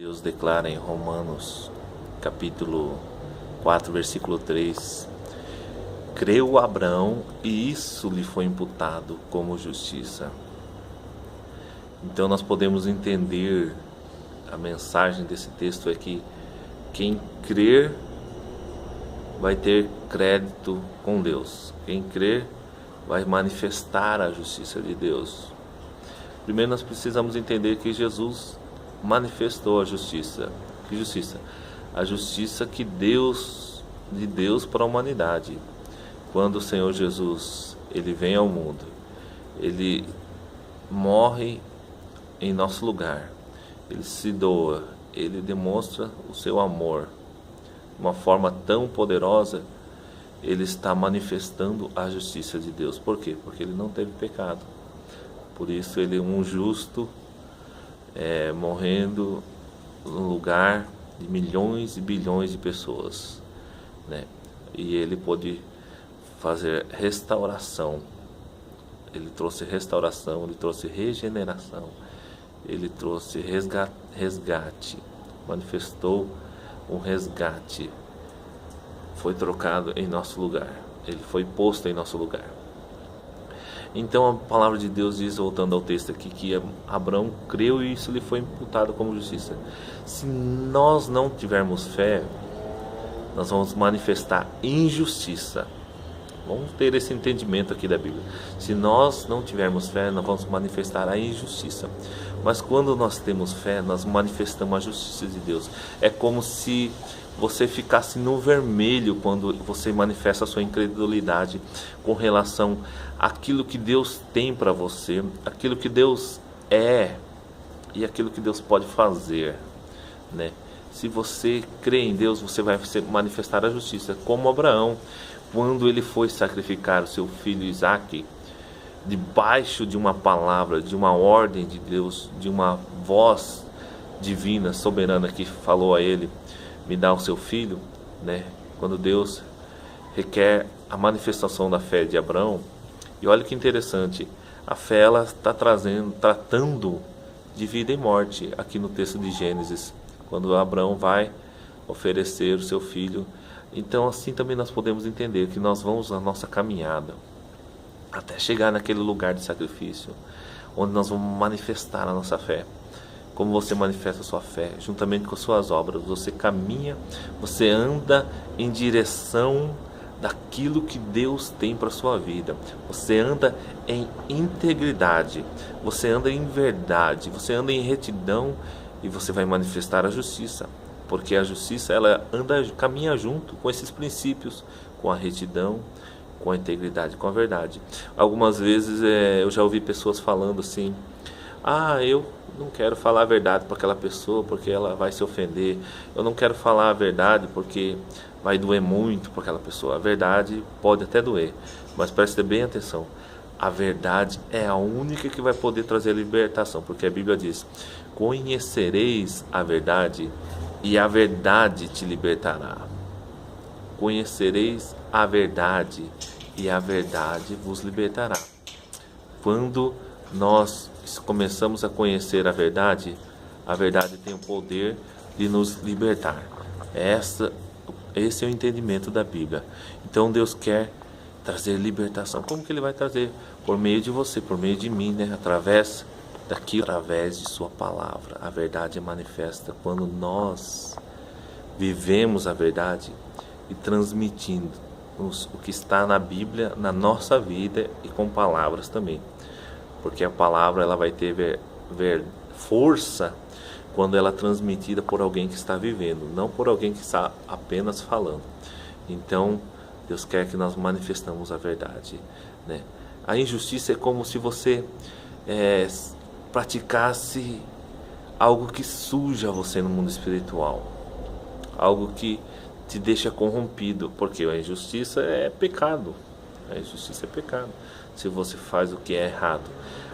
Deus declara em Romanos, capítulo 4, versículo 3: creu Abraão e isso lhe foi imputado como justiça. Então nós podemos entender, a mensagem desse texto é que quem crer vai ter crédito com Deus. Quem crer vai manifestar a justiça de Deus. Primeiro nós precisamos entender que Jesus manifestou a justiça. Que justiça? A justiça de Deus para a humanidade. Quando o Senhor Jesus, ele vem ao mundo, ele morre em nosso lugar, ele se doa, ele demonstra o seu amor de uma forma tão poderosa. Ele está manifestando a justiça de Deus. Por quê? Porque ele não teve pecado. Por isso ele é um justo, morrendo no lugar de milhões e bilhões de pessoas, né? E ele pôde fazer restauração. Ele trouxe restauração, ele trouxe regeneração, ele trouxe resgate, manifestou um resgate, foi trocado em nosso lugar, ele foi posto em nosso lugar. Então a palavra de Deus diz, voltando ao texto aqui, que Abraão creu e isso lhe foi imputado como justiça. Se nós não tivermos fé, nós vamos manifestar injustiça. Vamos ter esse entendimento aqui da Bíblia. Se nós não tivermos fé, nós vamos manifestar a injustiça. Mas quando nós temos fé, nós manifestamos a justiça de Deus. É como se você ficasse no vermelho quando você manifesta a sua incredulidade com relação àquilo que Deus tem para você, aquilo que Deus é e aquilo que Deus pode fazer, né? Se você crê em Deus, você vai manifestar a justiça, como Abraão, quando ele foi sacrificar o seu filho Isaque, debaixo de uma palavra, de uma ordem de Deus, de uma voz divina, soberana, que falou a ele: me dá o seu filho, né? Quando Deus requer a manifestação da fé de Abraão. E olha que interessante, a fé ela está tratando de vida e morte aqui no texto de Gênesis, quando Abraão vai oferecer o seu filho. Então assim também nós podemos entender que nós vamos na nossa caminhada até chegar naquele lugar de sacrifício, onde nós vamos manifestar a nossa fé. Como você manifesta a sua fé? Juntamente com as suas obras. Você caminha, você anda em direção daquilo que Deus tem para a sua vida. Você anda em integridade, você anda em verdade, você anda em retidão e você vai manifestar a justiça. Porque a justiça ela caminha junto com esses princípios, com a retidão, com a integridade, com a verdade. Algumas vezes eu já ouvi pessoas falando assim: eu não quero falar a verdade para aquela pessoa porque ela vai se ofender. Eu não quero falar a verdade porque vai doer muito para aquela pessoa. A verdade pode até doer, mas preste bem atenção. A verdade é a única que vai poder trazer libertação, porque a Bíblia diz: conhecereis a verdade e a verdade te libertará. Conhecereis a verdade e a verdade vos libertará. Quando nós começamos a conhecer a verdade tem o poder de nos libertar. Esse é o entendimento da Bíblia. Então Deus quer trazer libertação. Como que Ele vai trazer? Por meio de você, por meio de mim, né? Através de sua palavra. A verdade é manifesta quando nós vivemos a verdade e transmitimos o que está na Bíblia, na nossa vida e com palavras também. Porque a palavra ela vai ter força quando ela é transmitida por alguém que está vivendo, não por alguém que está apenas falando. Então, Deus quer que nós manifestamos a verdade, né? A injustiça é como se você praticasse algo que suja você no mundo espiritual, algo que te deixa corrompido, porque a injustiça é pecado. A injustiça é pecado. Se você faz o que é errado,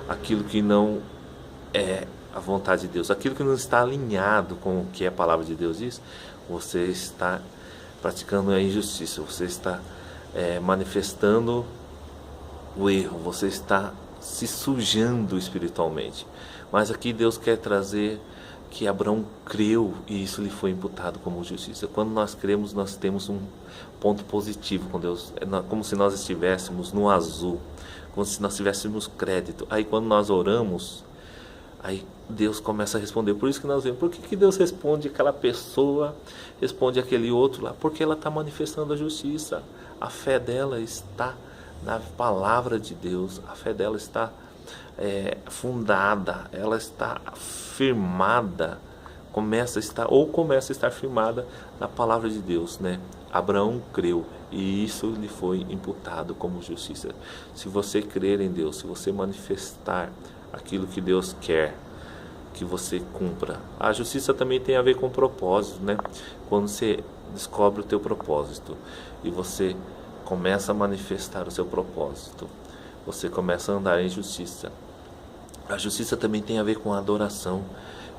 aquilo que não é a vontade de Deus, aquilo que não está alinhado com o que a palavra de Deus diz, você está praticando a injustiça, você está manifestando o erro, você está se sujando espiritualmente. Mas aqui Deus quer trazer que Abraão creu e isso lhe foi imputado como justiça. Quando nós cremos, nós temos um ponto positivo com Deus, como se nós estivéssemos no azul, como se nós tivéssemos crédito. Aí quando nós oramos, aí Deus começa a responder. Por isso que nós vemos, por que Deus responde aquela pessoa, responde aquele outro lá? Porque ela está manifestando a justiça. A fé dela está na palavra de Deus, a fé dela está fundada, ela está firmada, começa a estar firmada na palavra de Deus, né? Abraão creu e isso lhe foi imputado como justiça. Se você crer em Deus, se você manifestar aquilo que Deus quer que você cumpra. A justiça também tem a ver com propósito, né? Quando você descobre o teu propósito e você começa a manifestar o seu propósito, você começa a andar em justiça. A justiça também tem a ver com a adoração.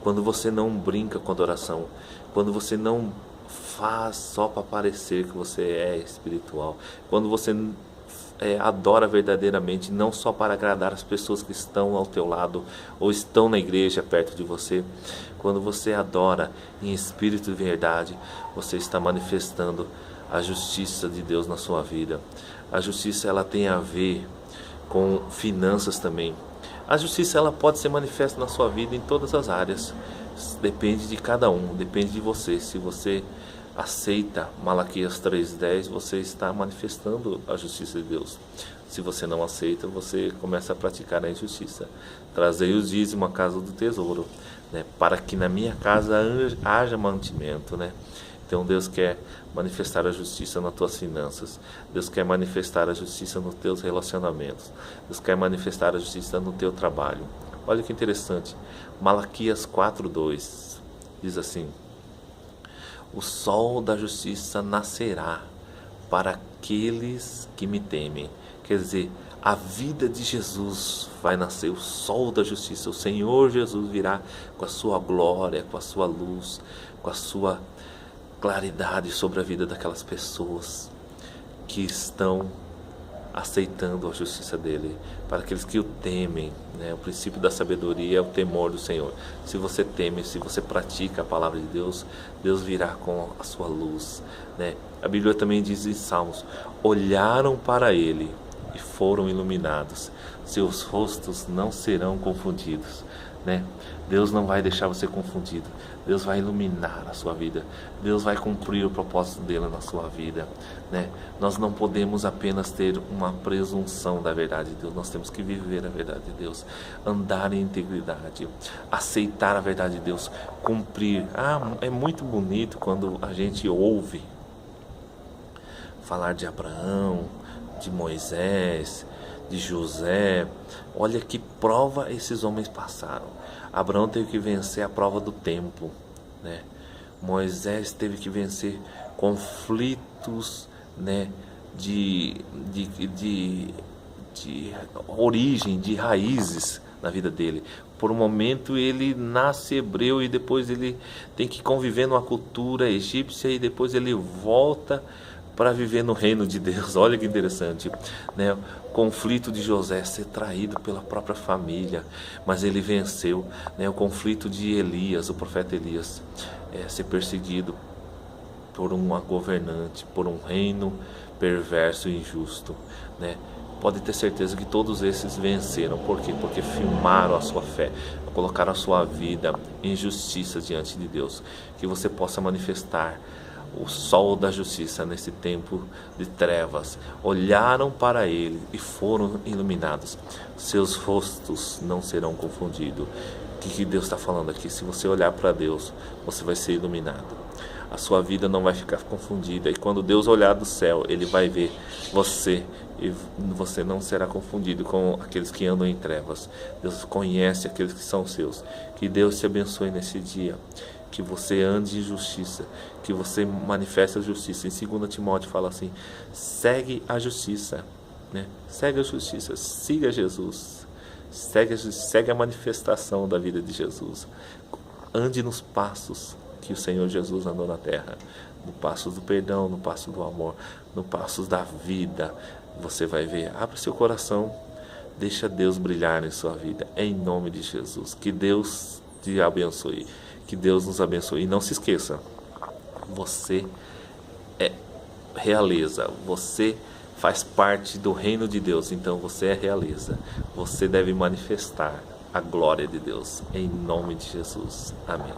Quando você não brinca com a adoração, quando você não faz só para parecer que você é espiritual, quando você adora verdadeiramente, não só para agradar as pessoas que estão ao teu lado ou estão na igreja perto de você. Quando você adora em espírito e verdade, você está manifestando a justiça de Deus na sua vida. A justiça, ela tem a ver com finanças também. A justiça, ela pode ser manifesta na sua vida em todas as áreas. Depende de cada um, depende de você. Se você aceita Malaquias 3:10, você está manifestando a justiça de Deus. Se você não aceita, você começa a praticar a injustiça. Trazei os dízimos à casa do tesouro, né, para que na minha casa haja mantimento, né? Então Deus quer manifestar a justiça nas tuas finanças. Deus quer manifestar a justiça nos teus relacionamentos. Deus quer manifestar a justiça no teu trabalho. Olha que interessante. Malaquias 4:2 diz assim: o sol da justiça nascerá para aqueles que me temem. Quer dizer, a vida de Jesus vai nascer, o sol da justiça. O Senhor Jesus virá com a sua glória, com a sua luz, com a sua claridade sobre a vida daquelas pessoas que estão aceitando a justiça dele, para aqueles que o temem, né? O princípio da sabedoria é o temor do Senhor. Se você teme, se você pratica a palavra de Deus, Deus virá com a sua luz, né? A Bíblia também diz em Salmos: olharam para ele e foram iluminados, seus rostos não serão confundidos, né? Deus não vai deixar você confundido. Deus vai iluminar a sua vida. Deus vai cumprir o propósito dele na sua vida, né? Nós não podemos apenas ter uma presunção da verdade de Deus. Nós temos que viver a verdade de Deus, andar em integridade, aceitar a verdade de Deus, cumprir. É muito bonito quando a gente ouve falar de Abraão, de Moisés, de José. Olha que prova esses homens passaram. Abraão teve que vencer a prova do tempo, né? Moisés teve que vencer conflitos, né, de origem, de raízes na vida dele. Por um momento ele nasce hebreu e depois ele tem que conviver numa cultura egípcia e depois ele volta para viver no reino de Deus. Olha que interessante, né? O conflito de José, ser traído pela própria família, mas ele venceu, né? O conflito de Elias, o profeta Elias, ser perseguido por uma governante, por um reino perverso e injusto, né? Pode ter certeza que todos esses venceram. Por quê? Porque firmaram a sua fé, colocaram a sua vida em justiça diante de Deus. Que você possa manifestar o sol da justiça nesse tempo de trevas. Olharam para ele e foram iluminados. Seus rostos não serão confundidos. O que Deus está falando aqui? Se você olhar para Deus, você vai ser iluminado. A sua vida não vai ficar confundida. E quando Deus olhar do céu, Ele vai ver você. E você não será confundido com aqueles que andam em trevas. Deus conhece aqueles que são seus. Que Deus te abençoe nesse dia. Que você ande em justiça, que você manifeste a justiça. Em 2 Timóteo fala assim: segue a justiça, né? Segue a justiça, siga Jesus, segue a manifestação da vida de Jesus. Ande nos passos que o Senhor Jesus andou na terra, no passos do perdão, no passo do amor, no passos da vida. Você vai ver, abre seu coração, deixa Deus brilhar em sua vida, em nome de Jesus. Que Deus te abençoe. Que Deus nos abençoe. E não se esqueça, você é realeza, você faz parte do reino de Deus, então você é realeza. Você deve manifestar a glória de Deus, em nome de Jesus. Amém.